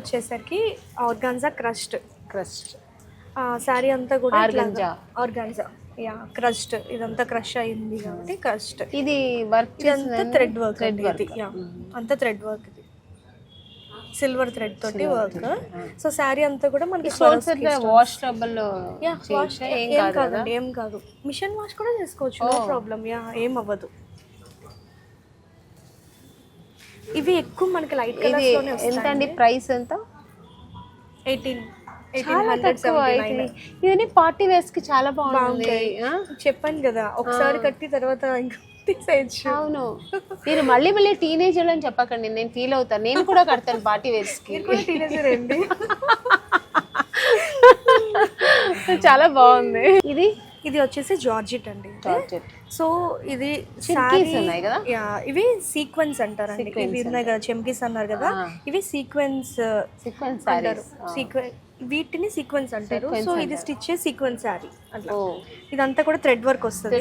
వచ్చేసరికి organza crust. Crust sari అంతా కూడా ఆర్గంజా. Organza yeah crust. ఇదంతా క్రష్ అయింది కాబట్టి క్రస్ట్. ఇది వర్క్ ఇదంతా థ్రెడ్ వర్క్. యా అంతా థ్రెడ్ వర్క్. ఇది సిల్వర్ థ్రెడ్ తోటి వర్క్. సో శారీ అంతా కూడా మనకి వాష్ టబుల్ ఏం కాదండి, ఏం కాదు. మిషన్ వాష్ కూడా చేసుకోవచ్చు, నో ప్రాబ్లం. యా ఏం అవ్వదు. ఇవి ఎక్కువ మనకి లైట్ కలర్స్ లోనే వస్తాయి. ఎంత అండి ప్రైస్ ఎంత? 1800. ఇది పార్టీ వేర్స్ కి చాలా బాగుంది. చెప్పాను కదా, ఒకసారి కట్టి తర్వాత ఇంకా తీసేయచ్చు. అవును, మీరు మళ్ళీ మళ్ళీ టీనేజర్ అని చెప్పకండి, నేను ఫీల్ అవుతాను. నేను కూడా కడతాను పార్టీ వేర్స్ కి. టీనేజర్ అండి. చాలా బాగుంది. ఇది ఇది వచ్చేసి జార్జెట్ అండి. జార్జెట్. సో ఇది ఉన్నాయి కదా, ఇవి సీక్వెన్స్ అంటారండి. ఇవి ఉన్నాయి కదా చెమ్కీస్ అన్నారు కదా, ఇవి సీక్వెన్స్ అంటారు. వీటిని సీక్వెన్స్ అంటారు. సో ఇది స్టిచ్ సీక్వెన్స్ శారీ అట్లా. ఇదంతా కూడా థ్రెడ్ వర్క్ వస్తుంది.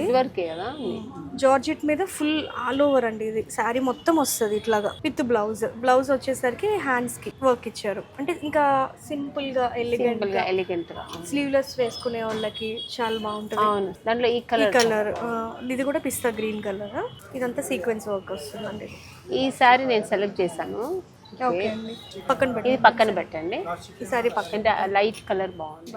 జార్జెట్ మీద ఫుల్ ఆల్ ఓవర్ అండి. ఇది శారీ మొత్తం వస్తుంది ఇట్లాగా విత్ బ్లౌజ్. బ్లౌజ్ వచ్చేసరికి హ్యాండ్స్ కి వర్క్ ఇచ్చారు. అంటే ఇంకా సింపుల్ గా ఎలిగెంట్ గా స్లీవ్లెస్ వేసుకునే వాళ్ళకి చాలా బాగుంటుంది. దాంట్లో ఈ కలర్ ఇది కూడా పిస్తా గ్రీన్ కలర్. ఇదంతా సీక్వెన్స్ వర్క్ వస్తుందండి. ఈ శారీ నేను సెలెక్ట్ చేశాను. పక్కన పెట్టండి. ఈ సారీ పక్కన లైట్ కలర్ బాగుంది.